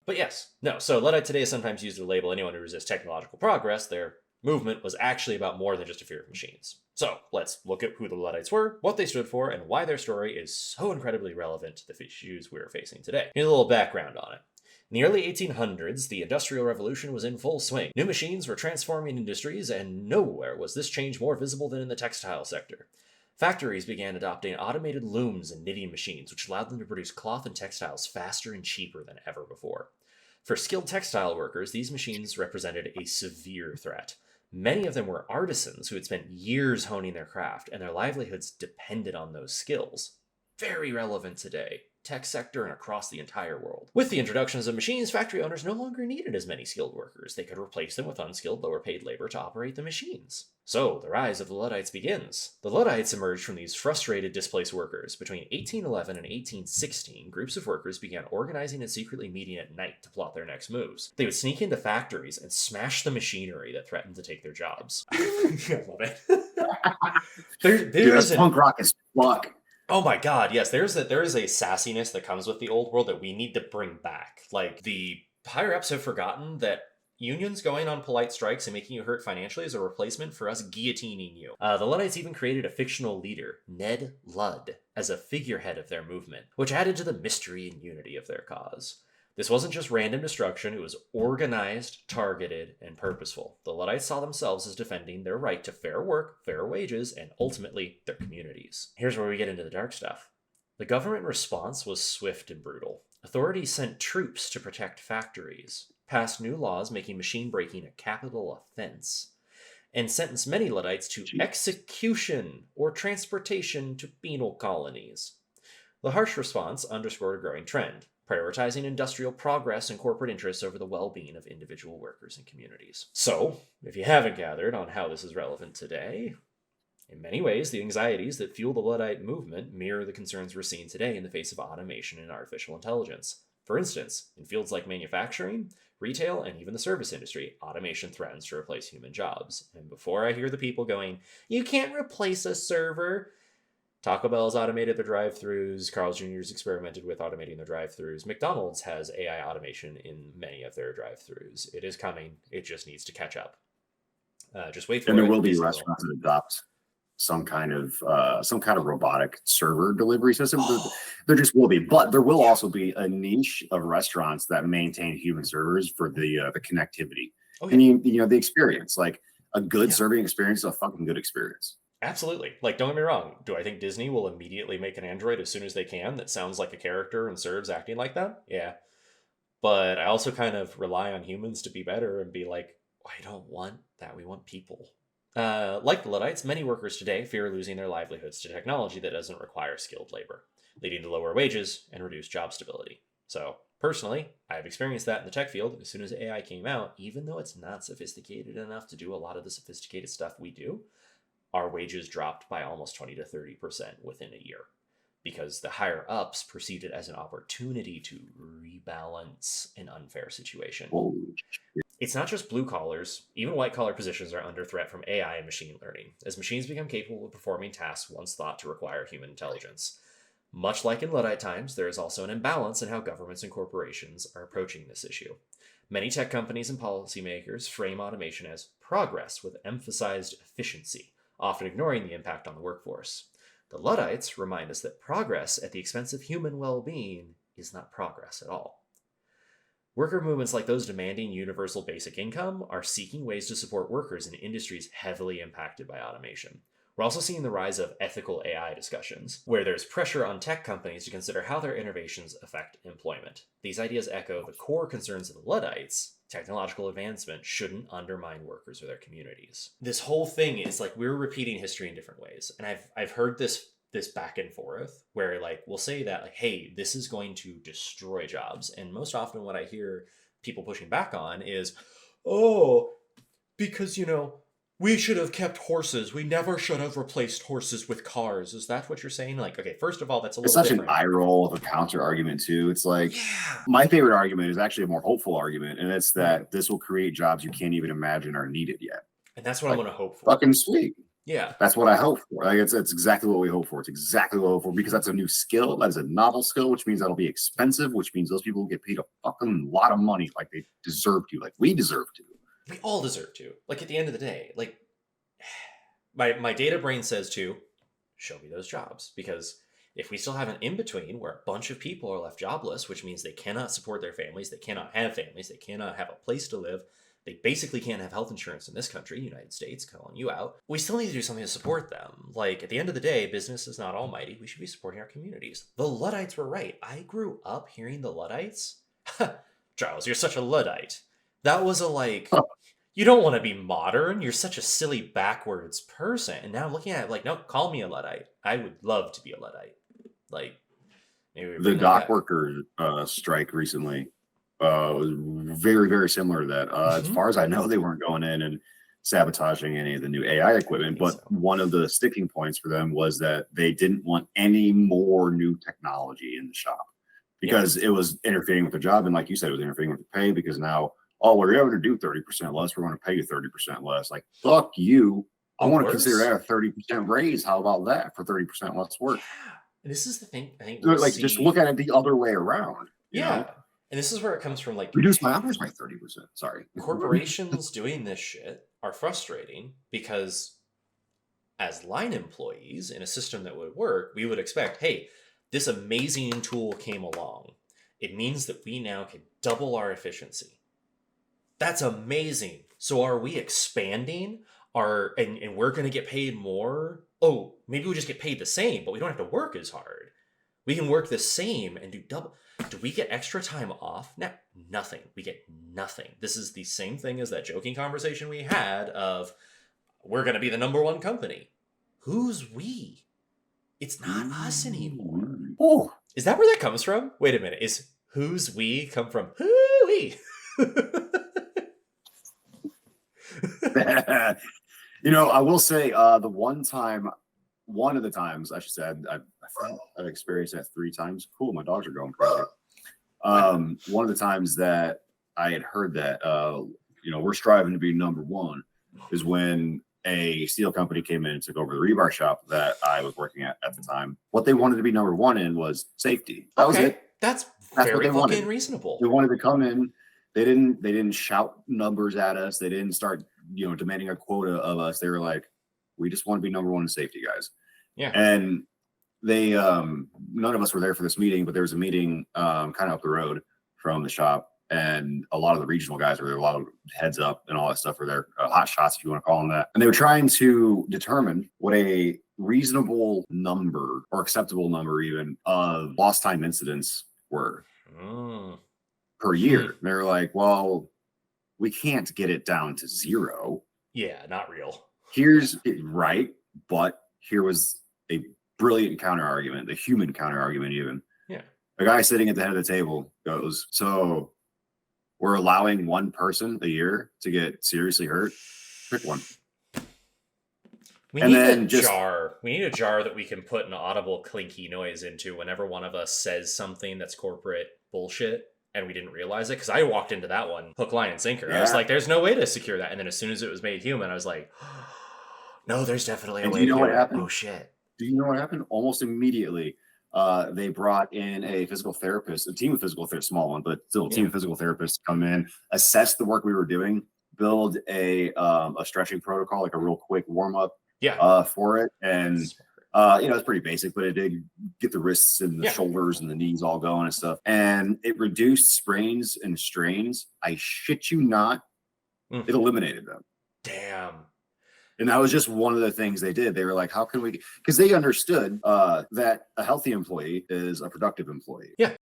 But yes, no. So Luddite today is sometimes used to label anyone who resists technological progress. Their movement was actually about more than just a fear of machines. So let's look at who the Luddites were, what they stood for, and why their story is so incredibly relevant to the issues we're facing today. Here's a little background on it. In the early 1800s, the Industrial Revolution was in full swing. New machines were transforming industries, and nowhere was this change more visible than in the textile sector. Factories began adopting automated looms and knitting machines, which allowed them to produce cloth and textiles faster and cheaper than ever before. For skilled textile workers, these machines represented a severe threat. Many of them were artisans who had spent years honing their craft, and their livelihoods depended on those skills. Very relevant today, tech sector and across the entire world. With the introductions of machines, factory owners no longer needed as many skilled workers. They could replace them with unskilled, lower-paid labor to operate the machines. So, the rise of the Luddites begins. The Luddites emerged from these frustrated, displaced workers. Between 1811 and 1816, groups of workers began organizing and secretly meeting at night to plot their next moves. They would sneak into factories and smash the machinery that threatened to take their jobs. I love it. Dude, that's punk rock as fuck. Oh my god, yes, there is a sassiness that comes with the old world that we need to bring back. Like, the higher-ups have forgotten that unions going on polite strikes and making you hurt financially is a replacement for us guillotining you. The Luddites even created a fictional leader, Ned Ludd, as a figurehead of their movement, which added to the mystery and unity of their cause. This wasn't just random destruction, it was organized, targeted, and purposeful. The Luddites saw themselves as defending their right to fair work, fair wages, and ultimately, their communities. Here's where we get into the dark stuff. The government response was swift and brutal. Authorities sent troops to protect factories, passed new laws making machine breaking a capital offense, and sentenced many Luddites to execution or transportation to penal colonies. The harsh response underscored a growing trend, prioritizing industrial progress and corporate interests over the well-being of individual workers and communities. So, if you haven't gathered on how this is relevant today, in many ways, the anxieties that fuel the Luddite movement mirror the concerns we're seeing today in the face of automation and artificial intelligence. For instance, in fields like manufacturing, retail, and even the service industry, automation threatens to replace human jobs. And before I hear the people going, "You can't replace a server," Taco Bell's automated their drive-thrus. Carl's Jr.'s experimented with automating their drive-thrus. McDonald's has AI automation in many of their drive-thrus. It is coming. It just needs to catch up. Just wait for it. And there will be restaurants that adopt some kind of robotic server delivery system. There just will be, but there will also be a niche of restaurants that maintain human servers for the connectivity. Oh, yeah. And you know the experience, like a good serving experience is a fucking good experience. Absolutely. Like, don't get me wrong. Do I think Disney will immediately make an android as soon as they can that sounds like a character and serves acting like that? Yeah. But I also kind of rely on humans to be better and be like, I don't want that. We want people. Like the Luddites, many workers today fear losing their livelihoods to technology that doesn't require skilled labor, leading to lower wages and reduced job stability. So, personally, I've experienced that in the tech field. As soon as AI came out, even though it's not sophisticated enough to do a lot of the sophisticated stuff we do, our wages dropped by almost 20 to 30% within a year because the higher ups perceived it as an opportunity to rebalance an unfair situation. It's not just blue collars, even white collar positions are under threat from AI and machine learning, as machines become capable of performing tasks once thought to require human intelligence. Much like in Luddite times, there is also an imbalance in how governments and corporations are approaching this issue. Many tech companies and policymakers frame automation as progress with emphasized efficiency, often ignoring the impact on the workforce. The Luddites remind us that progress at the expense of human well-being is not progress at all. Worker movements like those demanding universal basic income are seeking ways to support workers in industries heavily impacted by automation. We're also seeing the rise of ethical AI discussions, where there's pressure on tech companies to consider how their innovations affect employment. These ideas echo the core concerns of the Luddites. Technological advancement shouldn't undermine workers or their communities. This whole thing is like we're repeating history in different ways. And I've heard this back and forth where like we'll say that like, hey, this is going to destroy jobs. And most often what I hear people pushing back on is, oh, because, you know, we should have kept horses. We never should have replaced horses with cars. Is that what you're saying? Like, okay, first of all, that's a little different. It's such an eye roll of a counter argument too. It's like, my favorite argument is actually a more hopeful argument. And it's that this will create jobs you can't even imagine are needed yet. And that's what I'm going to hope for. Fucking sweet. Yeah. That's what I hope for. Like it's exactly what we hope for. It's exactly what we hope for because that's a new skill. That is a novel skill, which means that'll be expensive, which means those people will get paid a fucking lot of money like they deserve to, like we deserve to. We all deserve to. Like at the end of the day, like my data brain says to show me those jobs, because if we still have an in between where a bunch of people are left jobless, which means they cannot support their families, they cannot have families, they cannot have a place to live, they basically can't have health insurance in this country, United States, calling you out. We still need to do something to support them. Like at the end of the day, business is not almighty. We should be supporting our communities. The Luddites were right. I grew up hearing the Luddites. Charles, you're such a Luddite. That was a like, you don't want to be modern. You're such a silly backwards person. And now I'm looking at it like, no, call me a Luddite. I would love to be a Luddite. Like, maybe we The bring that dock back. worker strike recently was very, very similar to that. As Mhm. far as I know, they weren't going in and sabotaging any of the new AI I equipment, think but so. one of the sticking points for them was that they didn't want any more new technology in the shop Yeah. because it was interfering with the job. And like you said, it was interfering with the pay because now, oh, we're able to do 30% less. We're going to pay you 30% less. Like, fuck you. I Oh, want to consider worse? that a 30% raise. How about that for 30% less work? Yeah. And this is the thing. I think we'll Like, just look see. at it the other way around, you know? Yeah. And this is where it comes from. Like, Reduce my hours by 30%. Sorry. corporations doing this shit are frustrating because as line employees in a system that would work, we would expect, hey, this amazing tool came along. It means that we now can double our efficiency. That's amazing. So are we expanding our and we're going to get paid more? Oh, maybe we just get paid the same, but we don't have to work as hard. We can work the same and do double. Do we get extra time off? No, nothing. We get nothing. This is the same thing as that joking conversation we had of we're going to be the number one company. Who's we? It's not us anymore. Oh, Is that where that comes from? Wait a minute. Is who's we come from who-we? I will say one of the times, I should say, I've experienced that 3 times. Cool, my dogs are going crazy. One of the times that I had heard that, we're striving to be number one is when a steel company came in and took over the rebar shop that I was working at the time. What they wanted to be number one in was safety. That was it. That's That's what very they wanted. fucking reasonable. They wanted to come in. They didn't shout numbers at us. They didn't start, demanding a quota of us. They were like, we just want to be number one in safety, guys. Yeah. And they none of us were there for this meeting, but there was a meeting kind of up the road from the shop, and a lot of the regional guys were there, a lot of heads up and all that stuff were there, hot shots, if you want to call them that. And they were trying to determine what a reasonable number or acceptable number even of lost time incidents were per year. They were like, well, we can't get it down to 0. Yeah, not real. Here's right, but here was a brilliant counter argument, the human counter argument even. Yeah. A guy sitting at the head of the table goes, so we're allowing one person a year to get seriously hurt? Pick one. We And need then a just- jar. We need a jar that we can put an audible clinky noise into whenever one of us says something that's corporate bullshit and we didn't realize it. Because I walked into that one hook, line, and sinker. I was Yeah. like, there's no way to secure that. And then as soon as it was made human, I was like, no, there's definitely a And way do you to know do what it. happened? Oh, shit. Do you know what happened? Almost immediately, they brought in a physical therapist, a team of physical therapists, small one, but still a team of physical therapists come in, assess the work we were doing, build a stretching protocol, like a real quick warm up for it. And it's pretty basic, but it did get the wrists and the shoulders and the knees all going and stuff. And it reduced sprains and strains. I shit you not, it eliminated them. Damn. And that was just one of the things they did. They were like, how can we, because they understood that a healthy employee is a productive employee. Yeah.